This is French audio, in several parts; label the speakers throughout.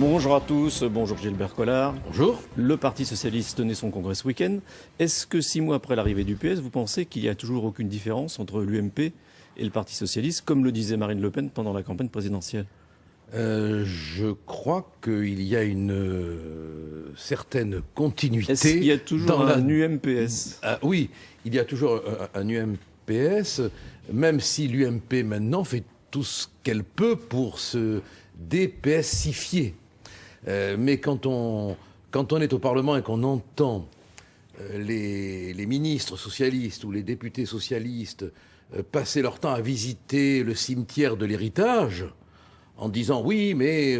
Speaker 1: Bonjour à tous, bonjour Gilbert Collard.
Speaker 2: Bonjour.
Speaker 1: Le Parti Socialiste tenait son congrès ce week-end. Est-ce que 6 mois après l'arrivée du PS, vous pensez qu'il n'y a toujours aucune différence entre l'UMP et le Parti Socialiste, comme le disait Marine Le Pen pendant la campagne présidentielle?
Speaker 2: Je crois qu'il y a une certaine continuité.
Speaker 1: Est-ce qu'il y a toujours
Speaker 2: dans
Speaker 1: un UMPS?
Speaker 2: Oui, il y a toujours un UMPS, même si l'UMP maintenant fait tout ce qu'elle peut pour se dépsifier. Mais quand on est au Parlement et qu'on entend les ministres socialistes ou les députés socialistes passer leur temps à visiter le cimetière de l'héritage, en disant oui, mais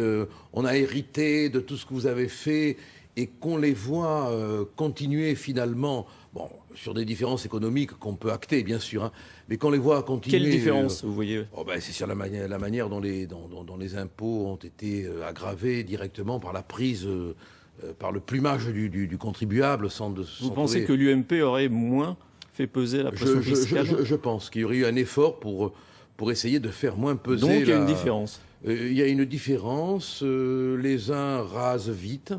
Speaker 2: on a hérité de tout ce que vous avez fait, et qu'on les voit continuer finalement, bon, sur des différences économiques qu'on peut acter, bien sûr, hein, mais qu'on les voit continuer...
Speaker 1: Quelle différence, vous voyez?
Speaker 2: C'est sur la manière dont les impôts ont été aggravés directement par la prise, par le plumage du contribuable.
Speaker 1: Vous pensez que l'UMP aurait moins fait peser la pression fiscale?
Speaker 2: Je pense qu'il y aurait eu un effort pour essayer de faire moins peser...
Speaker 1: Donc il y a une différence.
Speaker 2: Il y a une différence. Les uns rasent vite,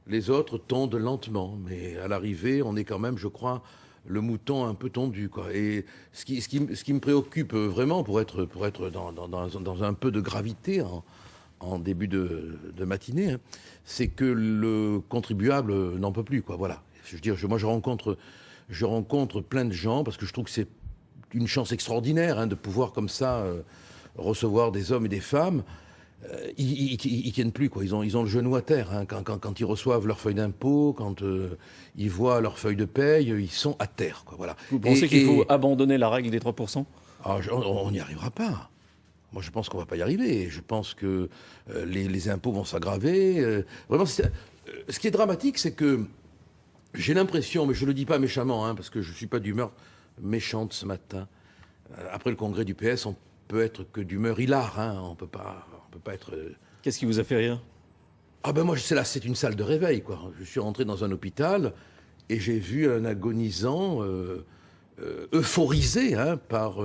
Speaker 2: les autres tondent lentement. Mais à l'arrivée, on est quand même, je crois, le mouton un peu tondu, quoi. Et ce qui me préoccupe vraiment, pour être dans un peu de gravité en début de matinée, hein, c'est que le contribuable n'en peut plus, quoi. Voilà. Je veux dire, moi, je rencontre plein de gens, parce que je trouve que c'est une chance extraordinaire, hein, de pouvoir comme ça recevoir des hommes et des femmes. Ils tiennent plus, quoi. Ils ont le genou à terre, hein. Quand ils reçoivent leur feuille d'impôt, quand ils voient leur feuille de paye, ils sont à terre, quoi. Voilà.
Speaker 1: Vous pensez qu'il faut abandonner la règle des 3%?
Speaker 2: On n'y arrivera pas. Moi, je pense qu'on va pas y arriver. Je pense que les impôts vont s'aggraver. Vraiment, ce qui est dramatique, c'est que j'ai l'impression, mais je le dis pas méchamment, hein, parce que je suis pas d'humeur méchante ce matin. Après le congrès du PS, on peut être que d'humeur hilar, hein. On peut pas être...
Speaker 1: Qu'est-ce qui vous a fait rire?
Speaker 2: Moi, c'est une salle de réveil, quoi. Je suis rentré dans un hôpital et j'ai vu un agonisant euphorisé, hein, par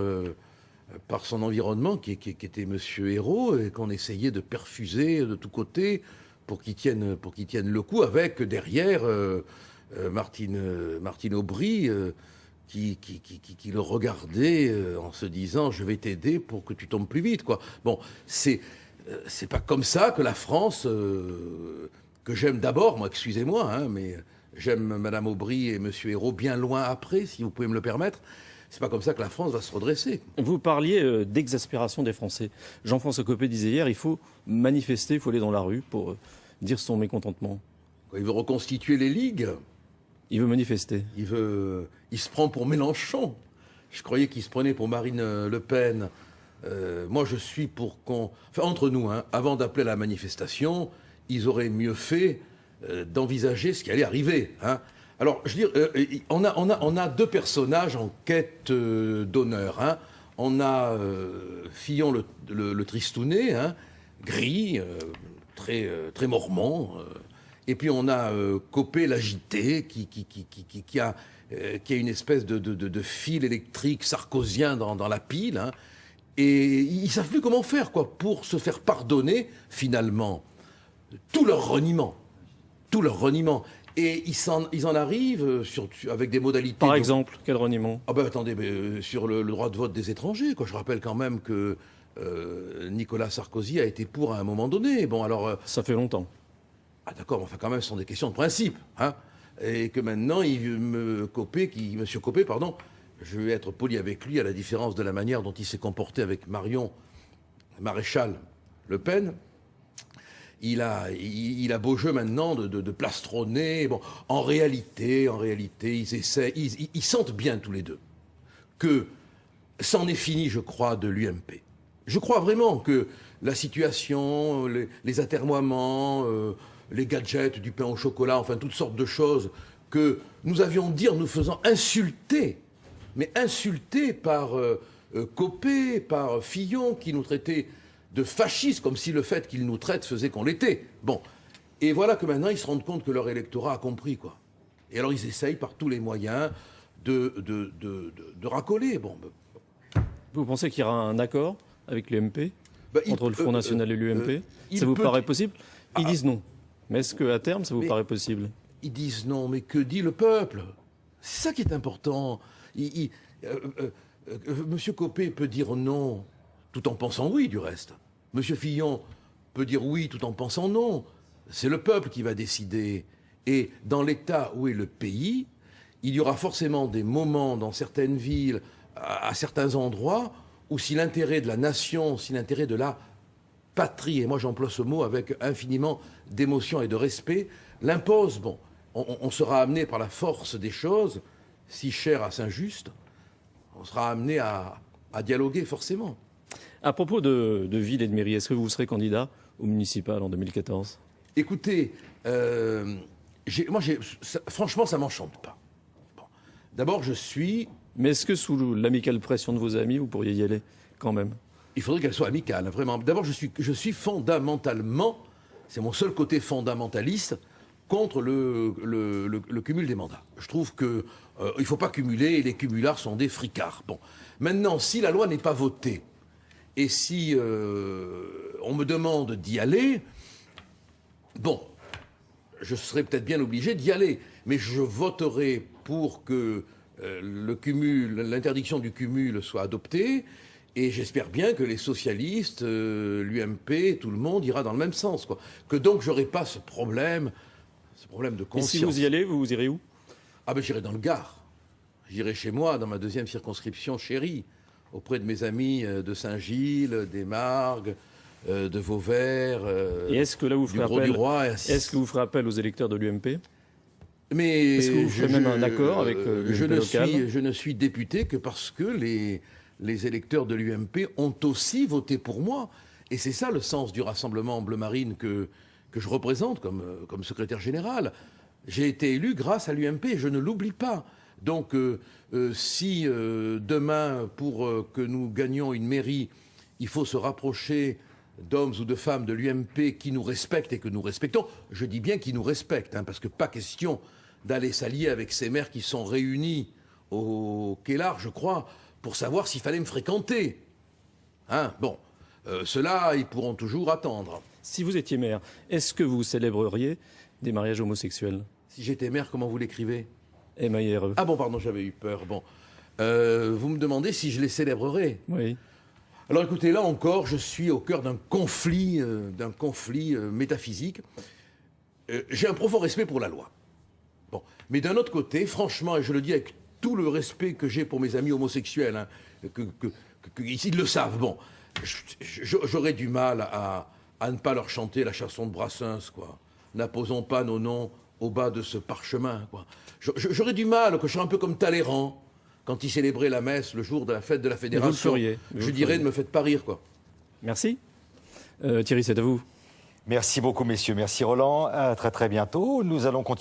Speaker 2: son environnement, qui était Monsieur Hérault, et qu'on essayait de perfuser de tous côtés pour qu'il tienne le coup, avec derrière Martine Aubry, qui le regardait en se disant « je vais t'aider pour que tu tombes plus vite ». Quoi. Bon, c'est pas comme ça que la France, que j'aime d'abord, moi, excusez-moi, hein, mais j'aime Madame Aubry et Monsieur Hérault bien loin après, si vous pouvez me le permettre. C'est pas comme ça que la France va se redresser.
Speaker 1: Vous parliez d'exaspération des Français. Jean-François Copé disait hier, il faut manifester, il faut aller dans la rue pour dire son mécontentement.
Speaker 2: Il veut reconstituer les ligues.
Speaker 1: Il veut manifester.
Speaker 2: Il se prend pour Mélenchon. Je croyais qu'il se prenait pour Marine Le Pen. Moi, je suis pour qu'on... Enfin, entre nous, hein, avant d'appeler à la manifestation, ils auraient mieux fait d'envisager ce qui allait arriver. Hein. Alors, je veux dire, on a deux personnages en quête d'honneur. Hein. On a Fillon le Tristounet, hein, gris, très mormon. Et puis on a Copé l'agité, qui a une espèce de fil électrique sarkozien dans la pile. Hein. Et ils ne savent plus comment faire, quoi, pour se faire pardonner, finalement, tout leur reniement. Tout leur reniement. Et ils en arrivent avec des modalités...
Speaker 1: Par exemple, quel reniement?
Speaker 2: Attendez, sur le droit de vote des étrangers, quoi. Je rappelle quand même que Nicolas Sarkozy a été pour à un moment donné. Bon, alors...
Speaker 1: Ça fait longtemps.
Speaker 2: Ah d'accord, mais enfin quand même, ce sont des questions de principe. Hein. Et que maintenant, M. Copé, pardon, je vais être poli avec lui, à la différence de la manière dont il s'est comporté avec Marion Maréchal Le Pen. Il a beau jeu maintenant de plastronner. Bon, en réalité, ils sentent bien tous les deux que c'en est fini, je crois, de l'UMP. Je crois vraiment que la situation, les atermoiements, les gadgets, du pain au chocolat, enfin toutes sortes de choses que nous avions dit en nous faisant insulter, mais insulter par Copé, par Fillon, qui nous traitait de fascistes, comme si le fait qu'ils nous traitent faisait qu'on l'était. Bon, et voilà que maintenant ils se rendent compte que leur électorat a compris, quoi. Et alors ils essayent par tous les moyens de racoler. Bon.
Speaker 1: Vous pensez qu'il y aura un accord avec l'UMP? entre le Front National et l'UMP. Ça vous paraît possible? Ils disent non. Mais est-ce qu'à terme, ça vous paraît possible?
Speaker 2: Ils disent non, mais que dit le peuple? C'est ça qui est important. Monsieur Copé peut dire non, tout en pensant oui, du reste. Monsieur Fillon peut dire oui, tout en pensant non. C'est le peuple qui va décider. Et dans l'état où est le pays, il y aura forcément des moments dans certaines villes, à certains endroits, où si l'intérêt de la nation, si l'intérêt de la patrie, et moi j'emploie ce mot avec infiniment d'émotion et de respect, l'impose, bon, on sera amené par la force des choses, si chère à Saint-Just, on sera amené à dialoguer forcément.
Speaker 1: À propos de ville et de mairie, est-ce que vous serez candidat au municipal en 2014?
Speaker 2: Écoutez, franchement, ça ne m'enchante pas. Bon. D'abord, je suis...
Speaker 1: Mais est-ce que sous l'amicale pression de vos amis, vous pourriez y aller quand même?
Speaker 2: Il faudrait qu'elle soit amicale, vraiment. D'abord, je suis fondamentalement, c'est mon seul côté fondamentaliste, contre le cumul des mandats. Je trouve qu'il ne faut pas cumuler, et les cumulards sont des fricards. Bon. Maintenant, si la loi n'est pas votée, et si on me demande d'y aller, bon, je serai peut-être bien obligé d'y aller, mais je voterai pour que l'interdiction du cumul soit adoptée, et j'espère bien que les socialistes, l'UMP, tout le monde ira dans le même sens, quoi. Que donc j'aurai pas ce problème de conscience.
Speaker 1: Et si vous y allez, vous irez où?
Speaker 2: Ah ben j'irai dans le Gard. J'irai chez moi, dans ma deuxième circonscription chérie, auprès de mes amis de Saint-Gilles, des Margues, de Vauvert,
Speaker 1: et est-ce que là vous ferez appel,
Speaker 2: Gros-du-Roi.
Speaker 1: Est-ce que vous ferez appel aux électeurs de l'UMP?
Speaker 2: Mais
Speaker 1: est-ce que vous ferez même un accord avec l'UMP local?
Speaker 2: Je ne suis député que parce que les électeurs de l'UMP ont aussi voté pour moi. Et c'est ça le sens du Rassemblement Bleu Marine que je représente comme secrétaire général. J'ai été élu grâce à l'UMP, je ne l'oublie pas. Donc si demain, pour que nous gagnions une mairie, il faut se rapprocher d'hommes ou de femmes de l'UMP qui nous respectent et que nous respectons, je dis bien qui nous respectent, hein, parce que pas question d'aller s'allier avec ces maires qui sont réunis au Kellar, je crois, pour savoir s'il fallait me fréquenter. Hein, bon, ceux-là, ils pourront toujours attendre.
Speaker 1: Si vous étiez maire, est-ce que vous célébreriez des mariages homosexuels?
Speaker 2: Si j'étais maire, comment vous l'écrivez?
Speaker 1: M-A-I-R-E.
Speaker 2: Ah bon, pardon, j'avais eu peur. Bon, vous me demandez si je les célébrerais?
Speaker 1: Oui.
Speaker 2: Alors écoutez, là encore, je suis au cœur d'un conflit métaphysique. J'ai un profond respect pour la loi. Bon, mais d'un autre côté, franchement, et je le dis avec tout le respect que j'ai pour mes amis homosexuels, hein, ils le savent, bon, j'aurais du mal à ne pas leur chanter la chanson de Brassens, quoi. N'apposons pas nos noms au bas de ce parchemin, quoi. J'aurais du mal, que je serais un peu comme Talleyrand, quand il célébrait la messe le jour de la fête de la Fédération. Je dirais, ne me faites pas rire, quoi.
Speaker 1: Merci. Thierry, c'est à vous.
Speaker 3: Merci beaucoup, messieurs. Merci, Roland. À très, très bientôt. Nous allons continuer.